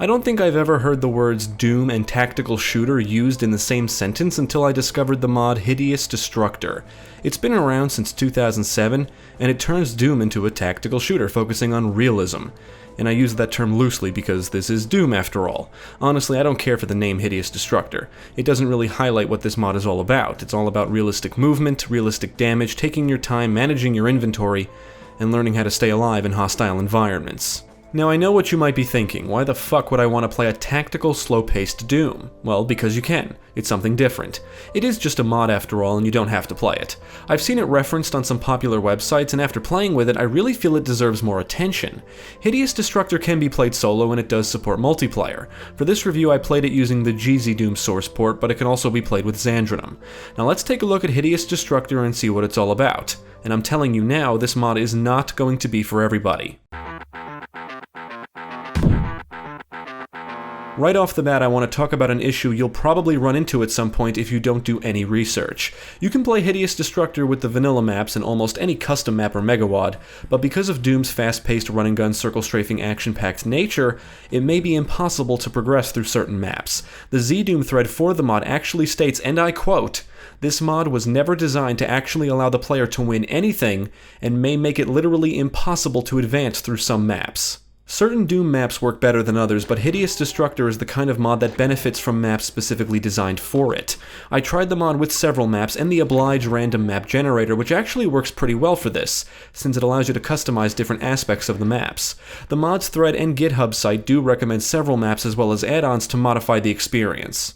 I don't think I've ever heard the words Doom and tactical shooter used in the same sentence until I discovered the mod Hideous Destructor. It's been around since 2007, and it turns Doom into a tactical shooter focusing on realism. And I use that term loosely because this is Doom after all. Honestly, I don't care for the name Hideous Destructor. It doesn't really highlight what this mod is all about. It's all about realistic movement, realistic damage, taking your time, managing your inventory, and learning how to stay alive in hostile environments. Now I know what you might be thinking, why the fuck would I want to play a tactical, slow-paced Doom? Well, because you can. It's something different. It is just a mod after all, and you don't have to play it. I've seen it referenced on some popular websites, and after playing with it, I really feel it deserves more attention. Hideous Destructor can be played solo, and it does support multiplayer. For this review, I played it using the GZ Doom source port, but it can also be played with Xandronum. Now let's take a look at Hideous Destructor and see what it's all about. And I'm telling you now, this mod is not going to be for everybody. Right off the bat, I want to talk about an issue you'll probably run into at some point if you don't do any research. You can play Hideous Destructor with the vanilla maps and almost any custom map or megawad, but because of Doom's fast-paced run-and-gun circle-strafing action-packed nature, it may be impossible to progress through certain maps. The Z-Doom thread for the mod actually states, and I quote, "This mod was never designed to actually allow the player to win anything, and may make it literally impossible to advance through some maps." Certain Doom maps work better than others, but Hideous Destructor is the kind of mod that benefits from maps specifically designed for it. I tried the mod with several maps and the oblige random map generator, which actually works pretty well for this, since it allows you to customize different aspects of the maps. The mods thread and GitHub site do recommend several maps as well as add-ons to modify the experience.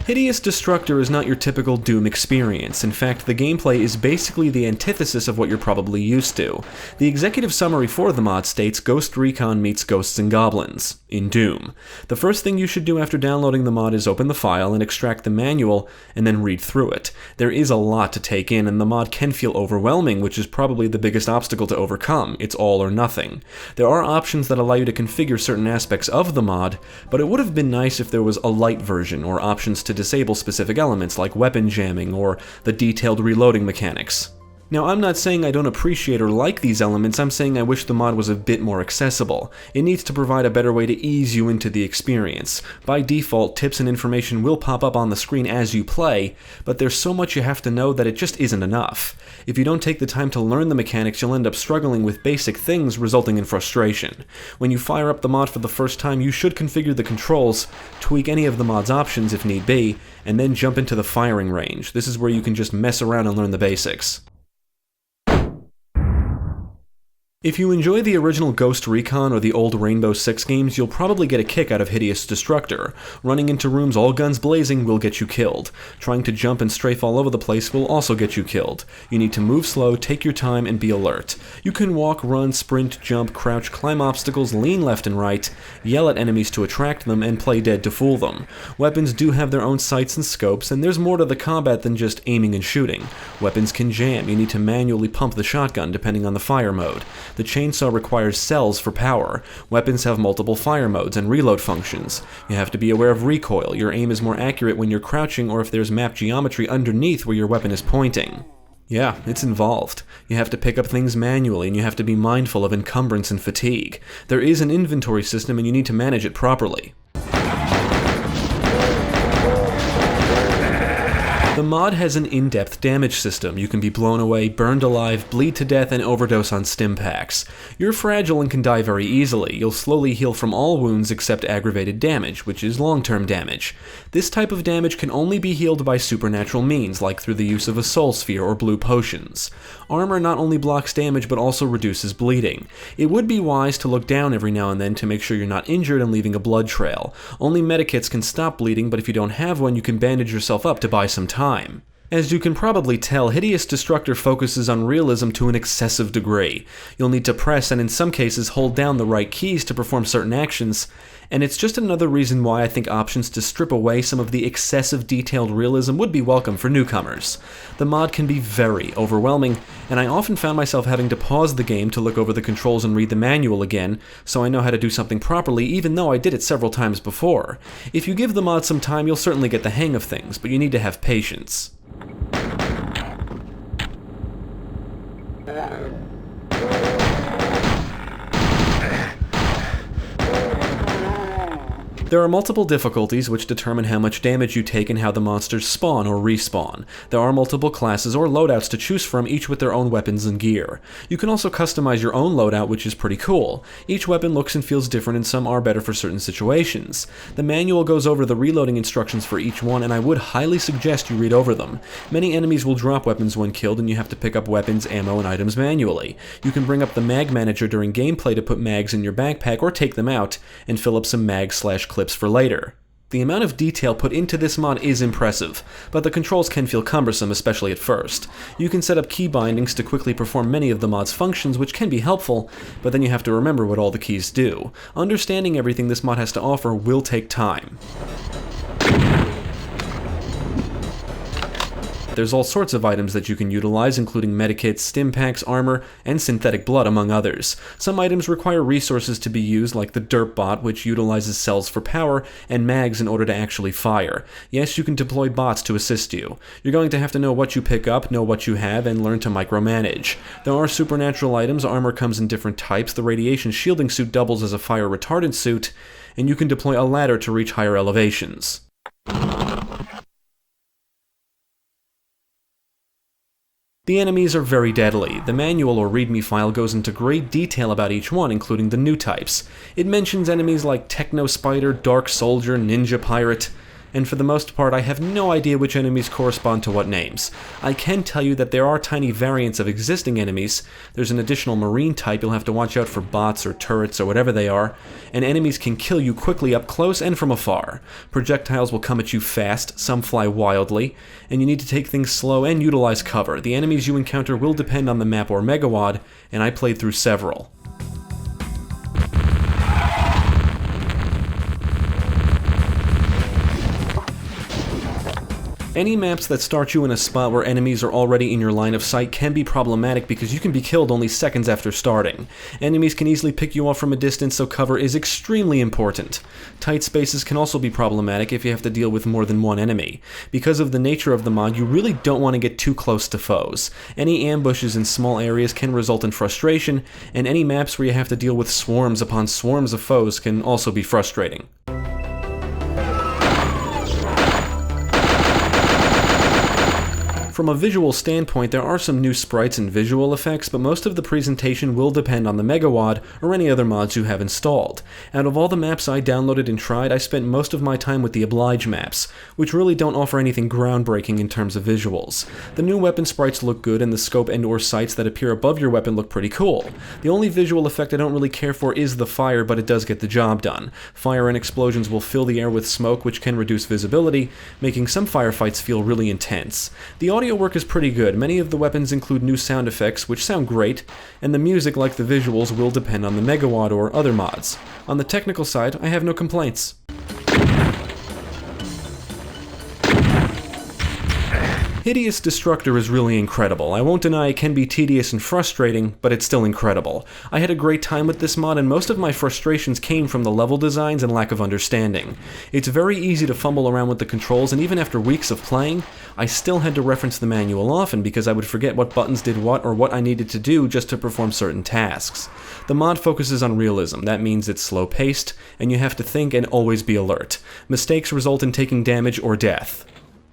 Hideous Destructor is not your typical Doom experience. In fact, the gameplay is basically the antithesis of what you're probably used to. The executive summary for the mod states Ghost Recon meets Ghosts and Goblins in Doom. The first thing you should do after downloading the mod is open the file and extract the manual, and then read through it. There is a lot to take in, and the mod can feel overwhelming, which is probably the biggest obstacle to overcome. It's all or nothing. There are options that allow you to configure certain aspects of the mod, but it would have been nice if there was a light version or options to disable specific elements like weapon jamming or the detailed reloading mechanics. Now, I'm not saying I don't appreciate or like these elements, I'm saying I wish the mod was a bit more accessible. It needs to provide a better way to ease you into the experience. By default, tips and information will pop up on the screen as you play, but there's so much you have to know that it just isn't enough. If you don't take the time to learn the mechanics, you'll end up struggling with basic things, resulting in frustration. When you fire up the mod for the first time, you should configure the controls, tweak any of the mod's options if need be, and then jump into the firing range. This is where you can just mess around and learn the basics. If you enjoy the original Ghost Recon or the old Rainbow Six games, you'll probably get a kick out of Hideous Destructor. Running into rooms all guns blazing will get you killed. Trying to jump and strafe all over the place will also get you killed. You need to move slow, take your time, and be alert. You can walk, run, sprint, jump, crouch, climb obstacles, lean left and right, yell at enemies to attract them, and play dead to fool them. Weapons do have their own sights and scopes, and there's more to the combat than just aiming and shooting. Weapons can jam. You need to manually pump the shotgun depending on the fire mode. The chainsaw requires cells for power. Weapons have multiple fire modes and reload functions. You have to be aware of recoil. Your aim is more accurate when you're crouching or if there's map geometry underneath where your weapon is pointing. Yeah, it's involved. You have to pick up things manually, and you have to be mindful of encumbrance and fatigue. There is an inventory system, and you need to manage it properly. The mod has an in-depth damage system. You can be blown away, burned alive, bleed to death, and overdose on stim packs. You're fragile and can die very easily. You'll slowly heal from all wounds except aggravated damage, which is long-term damage. This type of damage can only be healed by supernatural means, like through the use of a soul sphere or blue potions. Armor not only blocks damage, but also reduces bleeding. It would be wise to look down every now and then to make sure you're not injured and leaving a blood trail. Only medikits can stop bleeding, but if you don't have one, you can bandage yourself up to buy some time. As you can probably tell, Hideous Destructor focuses on realism to an excessive degree. You'll need to press and in some cases hold down the right keys to perform certain actions, and it's just another reason why I think options to strip away some of the excessive detailed realism would be welcome for newcomers. The mod can be very overwhelming, and I often found myself having to pause the game to look over the controls and read the manual again, so I know how to do something properly even though I did it several times before. If you give the mod some time, you'll certainly get the hang of things, but you need to have patience. There are multiple difficulties which determine how much damage you take and how the monsters spawn or respawn. There are multiple classes or loadouts to choose from, each with their own weapons and gear. You can also customize your own loadout, which is pretty cool. Each weapon looks and feels different, and some are better for certain situations. The manual goes over the reloading instructions for each one, and I would highly suggest you read over them. Many enemies will drop weapons when killed, and you have to pick up weapons, ammo, and items manually. You can bring up the mag manager during gameplay to put mags in your backpack or take them out, and fill up some mag/clips for later. The amount of detail put into this mod is impressive, but the controls can feel cumbersome, especially at first. You can set up key bindings to quickly perform many of the mod's functions, which can be helpful, but then you have to remember what all the keys do. Understanding everything this mod has to offer will take time. There's all sorts of items that you can utilize, including medikits, stim packs, armor, and synthetic blood, among others. Some items require resources to be used, like the derp bot, which utilizes cells for power, and mags in order to actually fire. Yes, you can deploy bots to assist you. You're going to have to know what you pick up, know what you have, and learn to micromanage. There are supernatural items, armor comes in different types, the radiation shielding suit doubles as a fire retardant suit, and you can deploy a ladder to reach higher elevations. The enemies are very deadly. The manual or readme file goes into great detail about each one, including the new types. It mentions enemies like Techno Spider, Dark Soldier, Ninja Pirate, and for the most part I have no idea which enemies correspond to what names. I can tell you that there are tiny variants of existing enemies. There's an additional marine type, you'll have to watch out for bots or turrets or whatever they are, and enemies can kill you quickly up close and from afar. Projectiles will come at you fast, some fly wildly, and you need to take things slow and utilize cover. The enemies you encounter will depend on the map or megawad, and I played through several. Any maps that start you in a spot where enemies are already in your line of sight can be problematic because you can be killed only seconds after starting. Enemies can easily pick you off from a distance, so cover is extremely important. Tight spaces can also be problematic if you have to deal with more than one enemy. Because of the nature of the mod, you really don't want to get too close to foes. Any ambushes in small areas can result in frustration, and any maps where you have to deal with swarms upon swarms of foes can also be frustrating. From a visual standpoint, there are some new sprites and visual effects, but most of the presentation will depend on the megawad or any other mods you have installed. Out of all the maps I downloaded and tried, I spent most of my time with the Oblige maps, which really don't offer anything groundbreaking in terms of visuals. The new weapon sprites look good, and the scope and/or sights that appear above your weapon look pretty cool. The only visual effect I don't really care for is the fire, but it does get the job done. Fire and explosions will fill the air with smoke, which can reduce visibility, making some firefights feel really intense. The audio work is pretty good. Many of the weapons include new sound effects, which sound great, and the music, like the visuals, will depend on the megawad or other mods. On the technical side, I have no complaints. Hideous Destructor is really incredible. I won't deny it can be tedious and frustrating, but it's still incredible. I had a great time with this mod, and most of my frustrations came from the level designs and lack of understanding. It's very easy to fumble around with the controls, and even after weeks of playing, I still had to reference the manual often because I would forget what buttons did what or what I needed to do just to perform certain tasks. The mod focuses on realism. That means it's slow-paced, and you have to think and always be alert. Mistakes result in taking damage or death.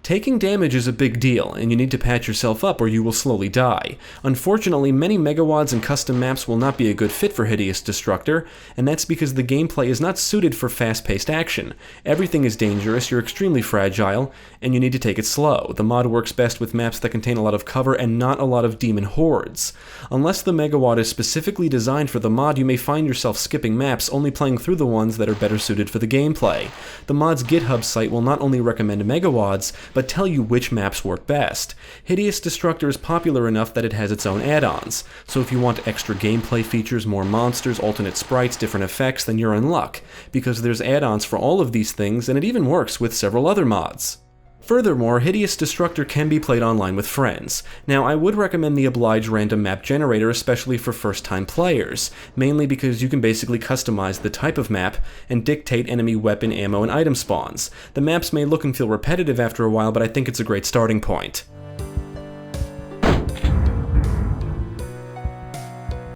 Taking damage is a big deal, and you need to patch yourself up or you will slowly die. Unfortunately, many megawads and custom maps will not be a good fit for Hideous Destructor, and that's because the gameplay is not suited for fast-paced action. Everything is dangerous, you're extremely fragile, and you need to take it slow. The mod works best with maps that contain a lot of cover and not a lot of demon hordes. Unless the megawad is specifically designed for the mod, you may find yourself skipping maps, only playing through the ones that are better suited for the gameplay. The mod's GitHub site will not only recommend megawads, but tell you which maps work best. Hideous Destructor is popular enough that it has its own add-ons, so if you want extra gameplay features, more monsters, alternate sprites, different effects, then you're in luck, because there's add-ons for all of these things, and it even works with several other mods. Furthermore, Hideous Destructor can be played online with friends. Now, I would recommend the Oblige random map generator, especially for first-time players, mainly because you can basically customize the type of map and dictate enemy weapon, ammo, and item spawns. The maps may look and feel repetitive after a while, but I think it's a great starting point.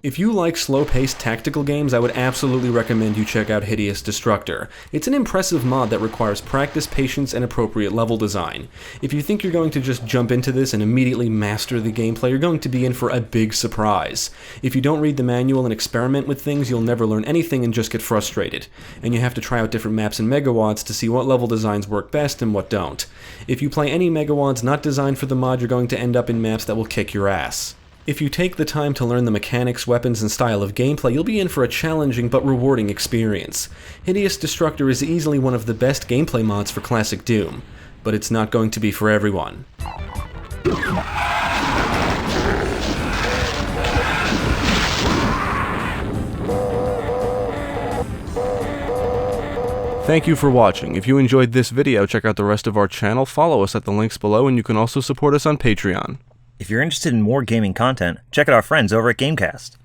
If you like slow-paced tactical games, I would absolutely recommend you check out Hideous Destructor. It's an impressive mod that requires practice, patience, and appropriate level design. If you think you're going to just jump into this and immediately master the gameplay, you're going to be in for a big surprise. If you don't read the manual and experiment with things, you'll never learn anything and just get frustrated. And you have to try out different maps and megawads to see what level designs work best and what don't. If you play any megawads not designed for the mod, you're going to end up in maps that will kick your ass. If you take the time to learn the mechanics, weapons, and style of gameplay, you'll be in for a challenging but rewarding experience. Hideous Destructor is easily one of the best gameplay mods for classic Doom, but it's not going to be for everyone. Thank you for watching. If you enjoyed this video, check out the rest of our channel, follow us at the links below, and you can also support us on Patreon. If you're interested in more gaming content, check out our friends over at GameCast.